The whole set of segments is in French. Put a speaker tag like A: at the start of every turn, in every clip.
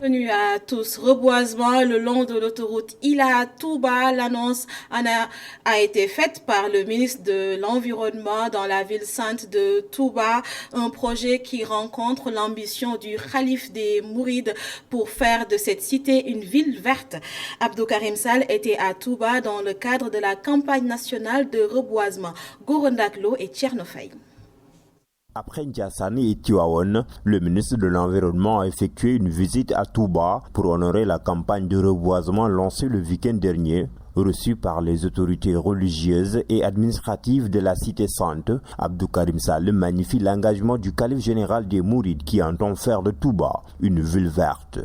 A: Bienvenue à tous. Reboisement le long de l'autoroute Ila-Touba. L'annonce a été faite par le ministre de l'Environnement dans la ville sainte de Touba. Un projet qui rencontre l'ambition du Khalife des Mourides pour faire de cette cité une ville verte. Abdou Karim Sall était à Touba dans le cadre de la campagne nationale de reboisement. Gorondaklo et Tchernofay.
B: Après Ndiassane et Tivaouane, le ministre de l'Environnement a effectué une visite à Touba pour honorer la campagne de reboisement lancée le week-end dernier. Reçu par les autorités religieuses et administratives de la cité sainte, Abdou Karim Sall magnifie l'engagement du calife général des Mourides qui entend faire de Touba une ville verte.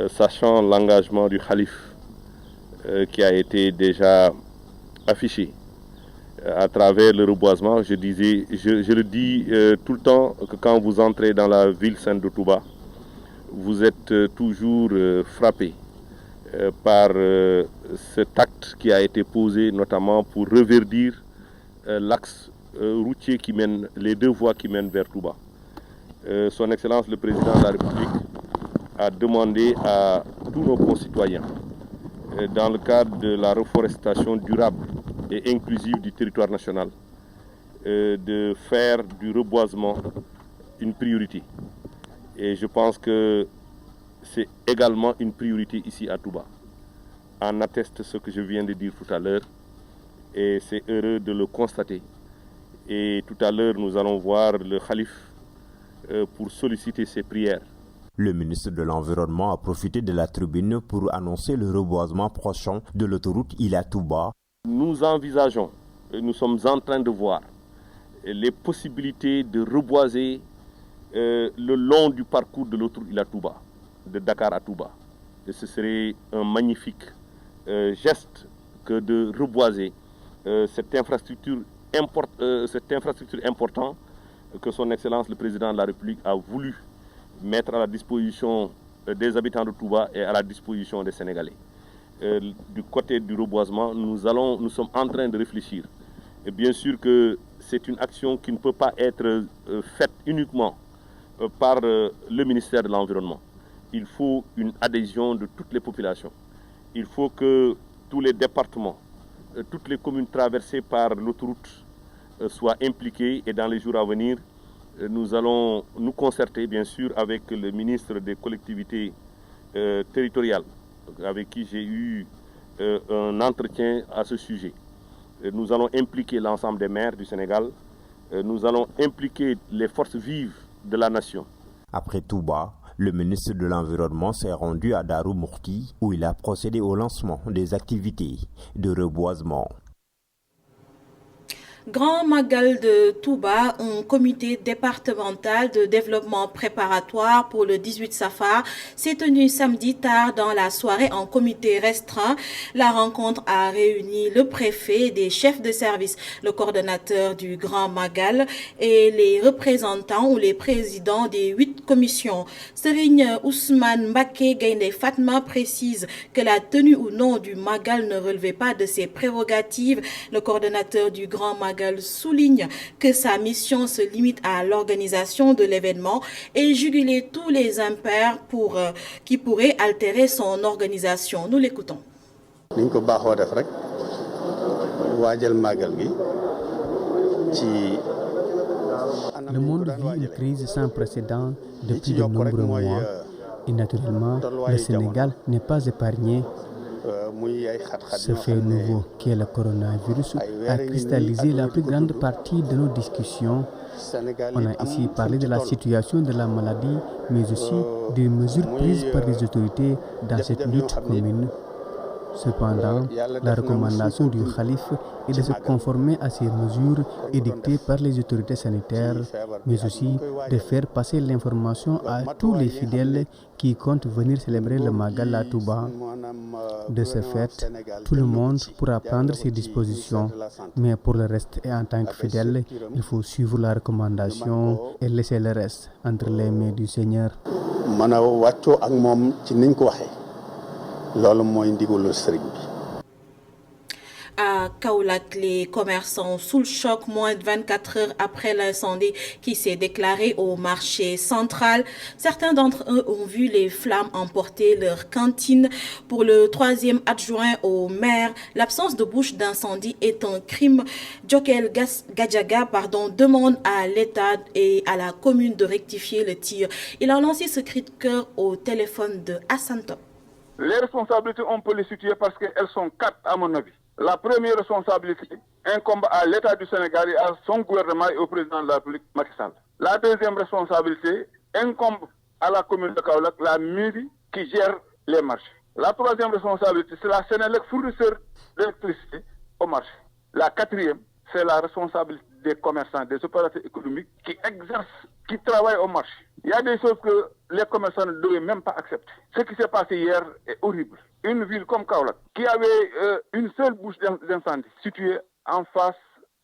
C: Sachant l'engagement du calife qui a été déjà affiché à travers le reboisement, je le dis tout le temps que quand vous entrez dans la ville sainte de Touba, vous êtes toujours frappé par cet acte qui a été posé notamment pour reverdir l'axe routier qui mène, les deux voies qui mènent vers Touba. Son Excellence le Président de la République a demandé à tous nos concitoyens, dans le cadre de la reforestation durable et inclusive du territoire national, de faire du reboisement une priorité. Et je pense que c'est également une priorité ici à Touba. En atteste ce que je viens de dire tout à l'heure, et c'est heureux de le constater. Et tout à l'heure, nous allons voir le calife pour solliciter ses prières.
B: Le ministre de l'Environnement a profité de la tribune pour annoncer le reboisement prochain de l'autoroute Ila-Touba.
C: Nous envisageons, et nous sommes en train de voir les possibilités de reboiser le long du parcours de l'autoroute Ila-Touba, de Dakar à Touba. Et ce serait un magnifique geste que de reboiser cette infrastructure importante que son Excellence le Président de la République a voulu mettre à la disposition des habitants de Touba et à la disposition des Sénégalais. Du côté du reboisement, nous sommes en train de réfléchir. Et bien sûr que c'est une action qui ne peut pas être faite uniquement par le ministère de l'Environnement. Il faut une adhésion de toutes les populations. Il faut que tous les départements, toutes les communes traversées par l'autoroute soient impliquées et dans les jours à venir, nous allons nous concerter bien sûr avec le ministre des collectivités territoriales avec qui j'ai eu un entretien à ce sujet. Nous allons impliquer l'ensemble des maires du Sénégal, nous allons impliquer les forces vives de la nation.
B: Après Touba, le ministre de l'Environnement s'est rendu à Darou Mourti où il a procédé au lancement des activités de reboisement.
A: Grand Magal de Touba, un comité départemental de développement préparatoire pour le 18 Safar, s'est tenu samedi tard dans la soirée en comité restreint. La rencontre a réuni le préfet, des chefs de service, le coordonnateur du Grand Magal et les représentants ou les présidents des 8 commissions. Serigne Ousmane Mbaké Gaïndé Fatma précise que la tenue ou non du Magal ne relevait pas de ses prérogatives. Le coordonnateur du Grand Magal souligne que sa mission se limite à l'organisation de l'événement et juguler tous les impairs qui pourraient altérer son organisation. Nous l'écoutons.
D: Le
E: monde vit une crise sans précédent depuis de nombreux mois et naturellement le Sénégal n'est pas épargné. Ce fait nouveau qu'est le coronavirus a cristallisé la plus grande partie de nos discussions. On a ici parlé de la situation de la maladie, mais aussi des mesures prises par les autorités dans cette lutte commune. Cependant, la recommandation du Khalife est de se conformer à ces mesures édictées par les autorités sanitaires, mais aussi de faire passer l'information à tous les fidèles qui comptent venir célébrer le Magal à Touba. De ce fait, tout le monde pourra prendre ses dispositions, mais pour le reste et en tant que fidèle, il faut suivre la recommandation et laisser le reste entre les mains du Seigneur.
A: À Kaolack, les commerçants sous le choc moins de 24 heures après l'incendie qui s'est déclaré au marché central. Certains d'entre eux ont vu les flammes emporter leur cantine. Pour le troisième adjoint au maire, l'absence de bouche d'incendie est un crime. Djokel Gadjaga demande à l'État et à la commune de rectifier le tir. Il a lancé ce cri de cœur au téléphone de Hassan Top.
D: Les responsabilités, on peut les situer parce qu'elles sont 4 à mon avis. La première responsabilité incombe à l'État du Sénégal et à son gouvernement et au président de la République, Macky Sall. La deuxième responsabilité incombe à la commune de Kaolack, la mairie qui gère les marchés. La troisième responsabilité, c'est la Sénélec, fournisseur d'électricité au marché. La quatrième, c'est la responsabilité des commerçants, des opérateurs économiques qui exercent, qui travaillent au marché. Il y a des choses que les commerçants ne devaient même pas accepter. Ce qui s'est passé hier est horrible. Une ville comme Kaolack, qui avait une seule bouche d'incendie, située en face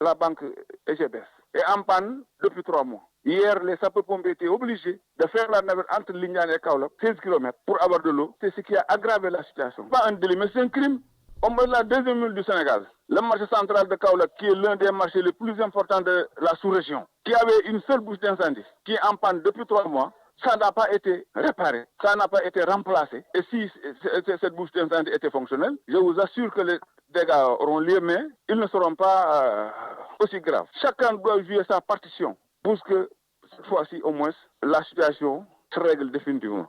D: de la banque EGBS, est en panne depuis 3 mois. Hier, les sapeurs-pompiers étaient obligés de faire la navette entre Lindiane et Kaolack, 16 km, pour avoir de l'eau. C'est ce qui a aggravé la situation. Pas un délit, mais c'est un crime. On met la deuxième ville du Sénégal, le marché central de Kaolack, qui est l'un des marchés les plus importants de la sous-région, qui avait une seule bouche d'incendie, qui est en panne depuis 3 mois, ça n'a pas été réparé, ça n'a pas été remplacé. Et si cette bouche d'incendie était fonctionnelle, je vous assure que les dégâts auront lieu, mais ils ne seront pas aussi graves. Chacun doit jouer sa partition pour que cette fois-ci, au moins, la situation se règle définitivement.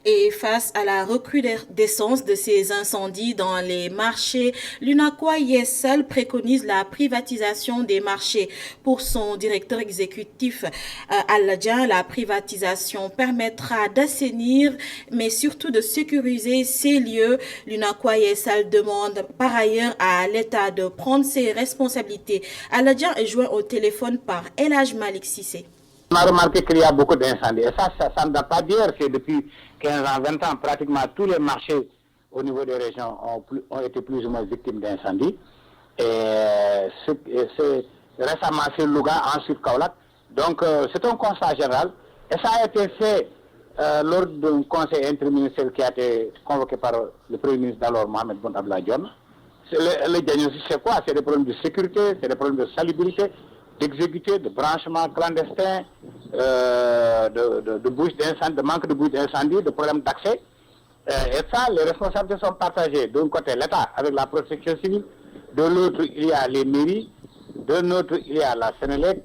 A: Et face à la recrudescence de ces incendies dans les marchés, l'UNACOIS YESAL préconise la privatisation des marchés. Pour son directeur exécutif Aladjan, la privatisation permettra d'assainir, mais surtout de sécuriser ces lieux. L'UNACOIS YESAL demande par ailleurs à l'État de prendre ses responsabilités. Aladjan est joint au téléphone par El Hadj Malik Sissé.
F: On a remarqué qu'il y a beaucoup d'incendies. Et ça ne date pas d'hier. C'est depuis 15 ans, 20 ans, pratiquement tous les marchés au niveau des régions ont été plus ou moins victimes d'incendies. Et récemment, c'est Louga, ensuite Kaolack. Donc, c'est un constat général. Et ça a été fait lors d'un conseil interministériel qui a été convoqué par le Premier ministre d'alors, Mohamed Boun Abdallah Dionne. Le diagnostic, c'est quoi? C'est des problèmes de sécurité, c'est des problèmes de salubrité, d'exécuter, de branchement clandestin, de bouches d'incendie, de manque de bouches d'incendie, de problèmes d'accès. Et ça, les responsabilités sont partagées. D'un côté, l'État avec la protection civile, de l'autre, il y a les mairies, de l'autre, il y a la Sénélec,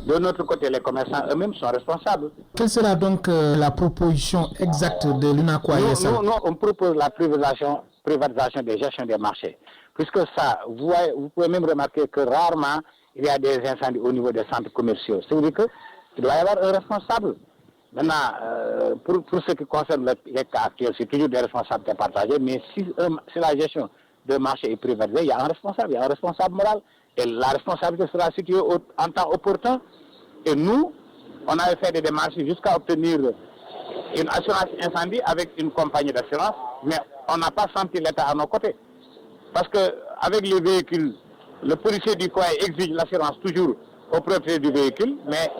F: de l'autre côté, les commerçants eux-mêmes sont responsables.
G: Quelle sera donc la proposition exacte de l'UNACOIS YESAL?
F: Nous, on propose la privatisation des gestions des marchés. Puisque ça, vous pouvez même remarquer que rarement, il y a des incendies au niveau des centres commerciaux. C'est-à-dire qu'il doit y avoir un responsable. Maintenant, pour ce qui concerne les cas actuels, c'est toujours des responsabilités partagées, mais si la gestion de marché est privatisée, il y a un responsable moral, et la responsabilité sera située en temps opportun. Et nous, on avait fait des démarches jusqu'à obtenir une assurance incendie avec une compagnie d'assurance, mais on n'a pas senti l'État à nos côtés. Parce qu'avec les véhicules, le policier du coin exige l'assurance toujours au propriétaire du véhicule, mais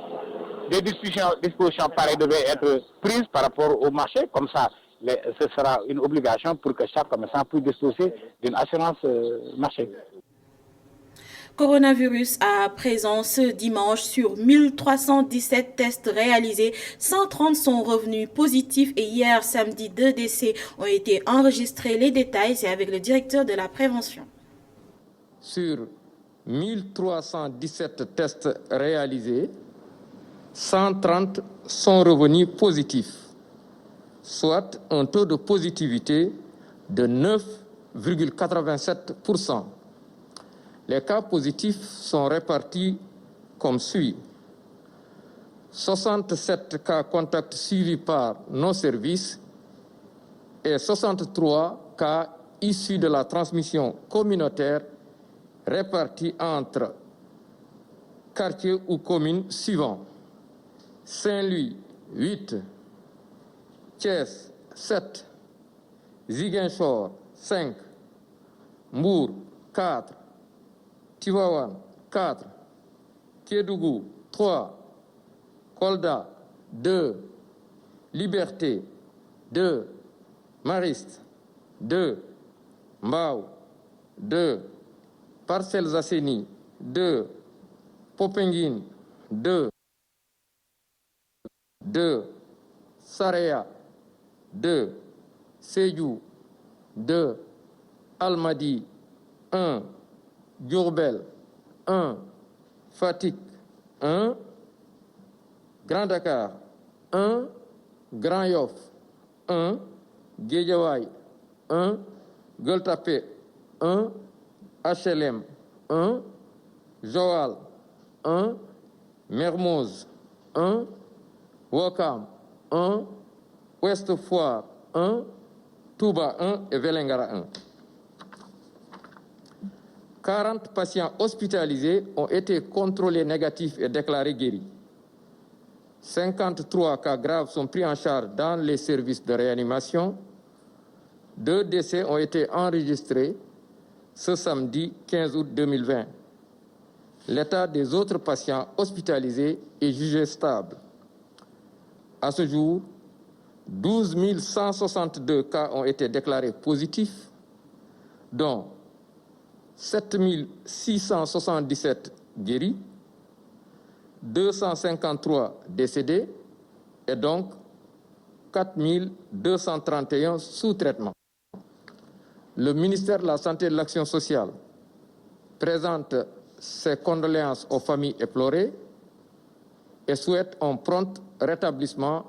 F: des dispositions pareilles devaient être prises par rapport au marché. Comme ça, ce sera une obligation pour que chaque commerçant puisse disposer d'une assurance marché.
A: Coronavirus à présent ce dimanche sur 1317 tests réalisés, 130 sont revenus positifs et hier samedi 2 décès ont été enregistrés. Les détails, c'est avec le directeur de la prévention.
H: Sur 1317 tests réalisés, 130 sont revenus positifs, soit un taux de positivité de 9,87%. Les cas positifs sont répartis comme suit. 67 cas contacts suivis par nos services et 63 cas issus de la transmission communautaire répartis entre quartiers ou communes suivants. Saint-Louis, 8. Thiès, 7. Ziguinchor, 5. Mbour, 4. Tivaouane, 4. Kédougou, 3. Kolda, 2. Liberté, 2. Mariste, 2. Mbao, 2. Parcelles Assainies 2, Popenguine 2, Saraya 2, Sédhiou 2, Almadies 1, Diourbel 1, Fatick 1, Grand Dakar 1, Grand Yoff 1, Guédiawaye 1, Gueule Tapée 1, HLM 1, Joal 1, Mermoz 1, Ouakam 1, Ouest Foire 1, Touba 1 et Vélingara 1. 40 patients hospitalisés ont été contrôlés négatifs et déclarés guéris. 53 cas graves sont pris en charge dans les services de réanimation. 2 décès ont été enregistrés ce samedi 15 août 2020. L'état des autres patients hospitalisés est jugé stable. À ce jour, 12 162 cas ont été déclarés positifs, dont 7 677 guéris, 253 décédés et donc 4 231 sous traitement. Le ministère de la Santé et de l'Action sociale présente ses condoléances aux familles éplorées et souhaite un prompt rétablissement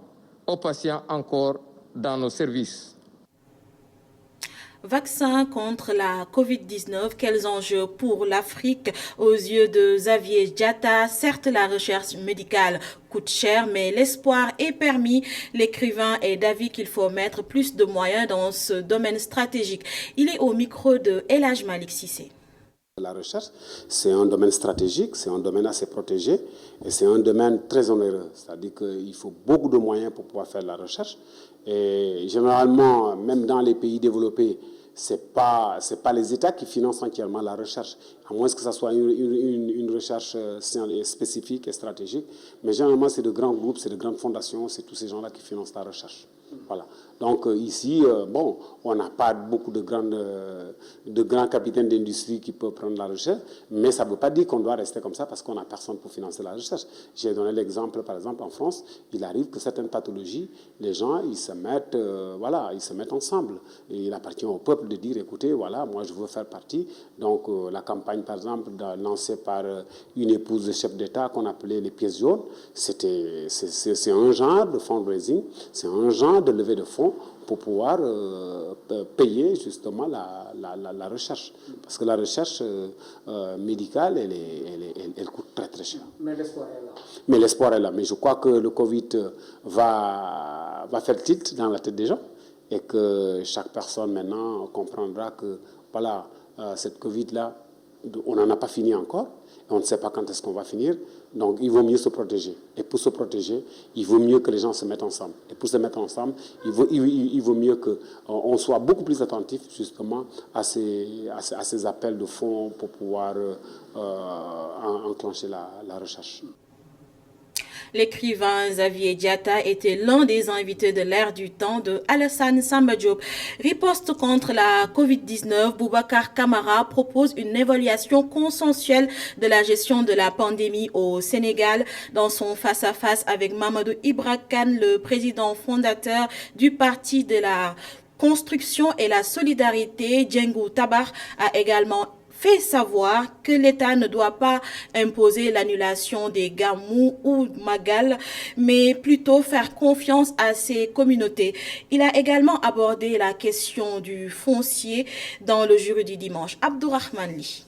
H: aux patients encore dans nos services.
A: Vaccin contre la Covid-19, quels enjeux pour l'Afrique aux yeux de Xavier Diatta? Certes, la recherche médicale coûte cher, mais l'espoir est permis. L'écrivain est d'avis qu'il faut mettre plus de moyens dans ce domaine stratégique. Il est au micro de El Hadj Malick Cissé.
I: La recherche, c'est un domaine stratégique, c'est un domaine assez protégé et c'est un domaine très onéreux. C'est-à-dire qu'il faut beaucoup de moyens pour pouvoir faire de la recherche. Et généralement, même dans les pays développés, ce n'est pas les États qui financent entièrement la recherche, à moins que ce soit une recherche spécifique et stratégique. Mais généralement, c'est de grands groupes, c'est de grandes fondations, c'est tous ces gens-là qui financent la recherche. Voilà. Donc ici, bon, on n'a pas beaucoup de grands capitaines d'industrie qui peuvent prendre la recherche, mais ça ne veut pas dire qu'on doit rester comme ça parce qu'on n'a personne pour financer la recherche. J'ai donné l'exemple, par exemple, en France, il arrive que certaines pathologies, les gens, ils se mettent ensemble. Et il appartient au peuple de dire, écoutez, voilà, moi je veux faire partie. Donc la campagne, par exemple, lancée par une épouse de chef d'État qu'on appelait les pièces jaunes, c'est un genre de fundraising, c'est un genre de levée de fonds pour pouvoir payer justement la recherche. Parce que la recherche médicale, elle coûte très très cher.
J: Mais l'espoir est là.
I: Mais l'espoir est là. Mais je crois que le Covid va faire tilt dans la tête des gens et que chaque personne maintenant comprendra que voilà, cette Covid-là, on n'en a pas fini encore. On ne sait pas quand est-ce qu'on va finir. Donc, il vaut mieux se protéger. Et pour se protéger, il vaut mieux que les gens se mettent ensemble. Et pour se mettre ensemble, il vaut mieux qu'on soit beaucoup plus attentif justement à ces appels de fonds pour pouvoir enclencher la recherche.
A: L'écrivain Xavier Diatta était l'un des invités de l'ère du temps de Alassane Samba Diop. Riposte contre la Covid-19, Boubacar Camara propose une évaluation consensuelle de la gestion de la pandémie au Sénégal. Dans son face-à-face avec Mamadou Ibra Kane, le président fondateur du Parti de la Construction et la Solidarité, Djengou Tabar, a également fait savoir que l'État ne doit pas imposer l'annulation des Gamou ou Magal, mais plutôt faire confiance à ces communautés. Il a également abordé la question du foncier dans le jury du dimanche. Abdourahmane Li.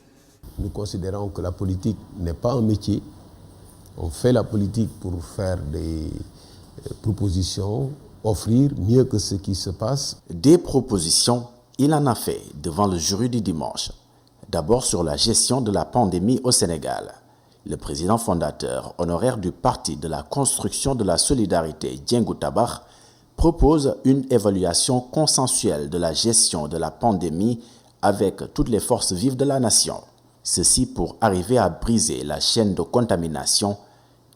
K: Nous considérons que la politique n'est pas un métier. On fait la politique pour faire des propositions, offrir mieux que ce qui se passe.
L: Des propositions, il en a fait devant le jury du dimanche. D'abord sur la gestion de la pandémie au Sénégal. Le président fondateur honoraire du Parti de la Construction de la Solidarité, Djengou Tabar, propose une évaluation consensuelle de la gestion de la pandémie avec toutes les forces vives de la nation. Ceci pour arriver à briser la chaîne de contamination.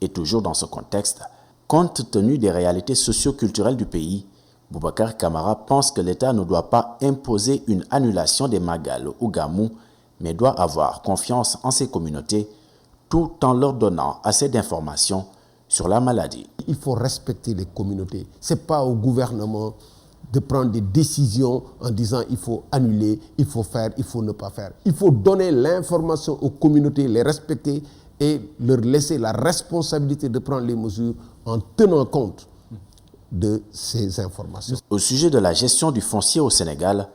L: Et toujours dans ce contexte, compte tenu des réalités socio-culturelles du pays, Boubacar Camara pense que l'État ne doit pas imposer une annulation des Magal ou Gamou, mais doit avoir confiance en ses communautés tout en leur donnant assez d'informations sur la maladie.
K: Il faut respecter les communautés. Ce n'est pas au gouvernement de prendre des décisions en disant il faut annuler, il faut faire, il faut ne pas faire. Il faut donner l'information aux communautés, les respecter et leur laisser la responsabilité de prendre les mesures en tenant compte de ces informations.
L: Au sujet de la gestion du foncier au Sénégal,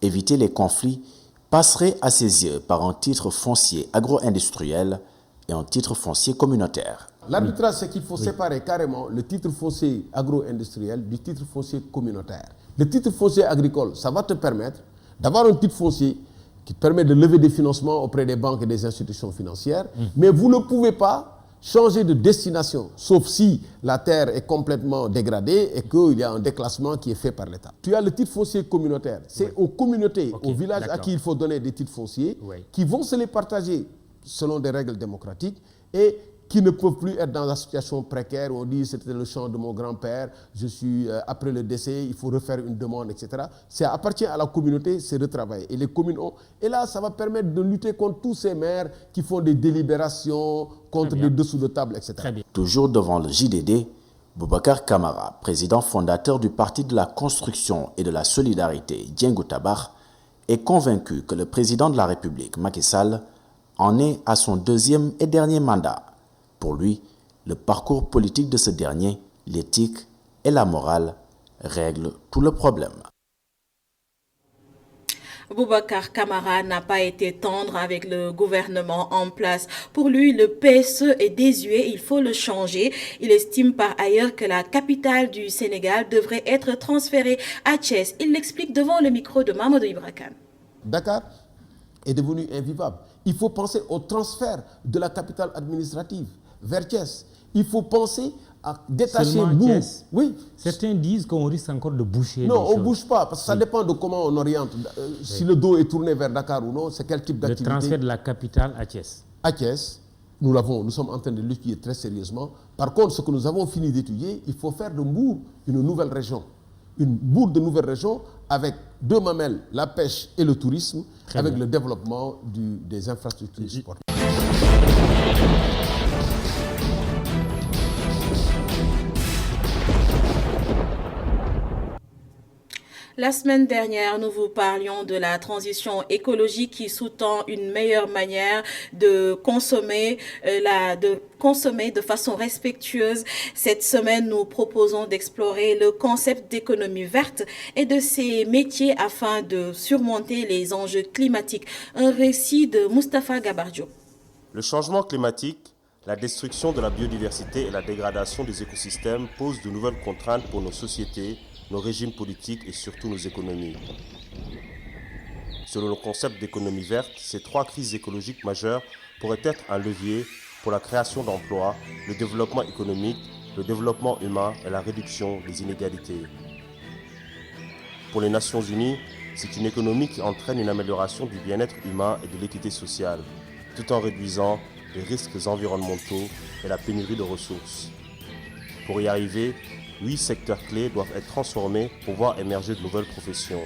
L: éviter les conflits passerait à ses yeux par un titre foncier agro-industriel et un titre foncier communautaire.
K: L'arbitrage, c'est qu'il faut séparer carrément le titre foncier agro-industriel du titre foncier communautaire. Le titre foncier agricole, ça va te permettre d'avoir un titre foncier qui te permet de lever des financements auprès des banques et des institutions financières, mais vous ne pouvez pas changer de destination, sauf si la terre est complètement dégradée et qu'il y a un déclassement qui est fait par l'État. Tu as le titre foncier communautaire. C'est aux communautés, aux villages à qui il faut donner des titres fonciers, qui vont se les partager selon des règles démocratiques et qui ne peuvent plus être dans la situation précaire où on dit c'était le champ de mon grand-père, je suis après le décès, il faut refaire une demande, etc. Ça appartient à la communauté, c'est de travailler. Et les communes ont. Et là, ça va permettre de lutter contre tous ces maires qui font des délibérations, contre des dessous de table, etc.
L: Toujours devant le JDD, Boubacar Camara, président fondateur du Parti de la Construction et de la Solidarité, Diengo Tabar, est convaincu que le président de la République, Macky Sall, en est à son deuxième et dernier mandat. Pour lui, le parcours politique de ce dernier, l'éthique et la morale règlent tout le problème.
A: Boubacar Camara n'a pas été tendre avec le gouvernement en place. Pour lui, le PSE est désuet, il faut le changer. Il estime par ailleurs que la capitale du Sénégal devrait être transférée à Thiès. Il l'explique devant le micro de Mamadou Ibrakan.
K: Dakar est devenu invivable. Il faut penser au transfert de la capitale administrative vers Thiès. Il faut penser à détacher
J: Thiès.
K: Oui.
J: Certains disent qu'on risque encore de boucher.
K: Non, on ne bouge pas, parce que ça dépend de comment on oriente. Si le dos est tourné vers Dakar ou non, c'est quel type d'activité.
J: Le transfert de la capitale à Thiès.
K: À Thiès, nous sommes en train de l'étudier très sérieusement. Par contre, ce que nous avons fini d'étudier, il faut faire de Mbour une nouvelle région. Une Mbour de nouvelle région avec deux mamelles, la pêche et le tourisme, avec le développement des infrastructures sportives.
A: La semaine dernière, nous vous parlions de la transition écologique qui sous-tend une meilleure manière de consommer, de façon respectueuse. Cette semaine, nous proposons d'explorer le concept d'économie verte et de ses métiers afin de surmonter les enjeux climatiques. Un récit de Moustapha Gabardio.
M: Le changement climatique, la destruction de la biodiversité et la dégradation des écosystèmes posent de nouvelles contraintes pour nos sociétés, nos régimes politiques et surtout nos économies. Selon le concept d'économie verte, ces trois crises écologiques majeures pourraient être un levier pour la création d'emplois, le développement économique, le développement humain et la réduction des inégalités. Pour les Nations Unies, c'est une économie qui entraîne une amélioration du bien-être humain et de l'équité sociale, tout en réduisant les risques environnementaux et la pénurie de ressources. Pour y arriver, 8 secteurs clés doivent être transformés pour voir émerger de nouvelles professions.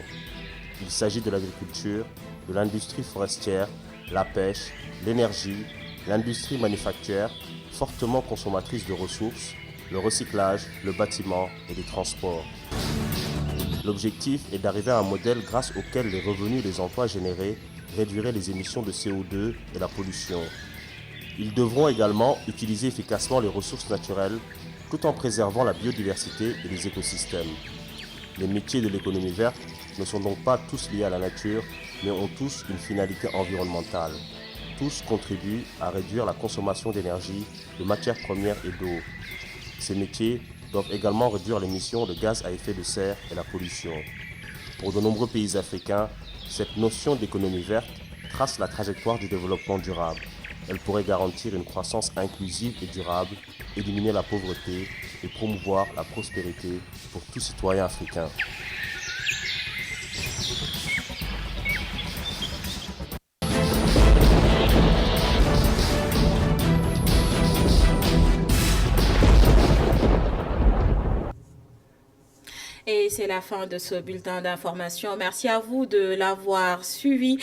M: Il s'agit de l'agriculture, de l'industrie forestière, la pêche, l'énergie, l'industrie manufacturière, fortement consommatrice de ressources, le recyclage, le bâtiment et les transports. L'objectif est d'arriver à un modèle grâce auquel les revenus et les emplois générés réduiraient les émissions de CO2 et la pollution. Ils devront également utiliser efficacement les ressources naturelles tout en préservant la biodiversité et les écosystèmes. Les métiers de l'économie verte ne sont donc pas tous liés à la nature, mais ont tous une finalité environnementale. Tous contribuent à réduire la consommation d'énergie, de matières premières et d'eau. Ces métiers doivent également réduire l'émission de gaz à effet de serre et la pollution. Pour de nombreux pays africains, cette notion d'économie verte trace la trajectoire du développement durable. Elle pourrait garantir une croissance inclusive et durable, éliminer la pauvreté et promouvoir la prospérité pour tout citoyen africain.
A: Et c'est la fin de ce bulletin d'information. Merci à vous de l'avoir suivi.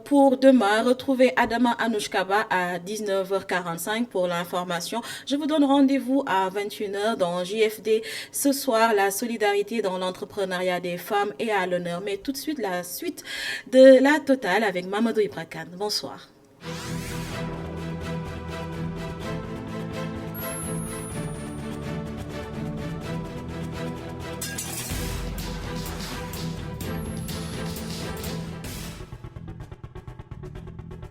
A: Pour demain, retrouvez Adama Anouchkaba à 19h45 pour l'information. Je vous donne rendez-vous à 21h dans JFD. Ce soir, la solidarité dans l'entrepreneuriat des femmes est à l'honneur. Mais tout de suite, la suite de la totale avec Mamadou Ibrakan. Bonsoir.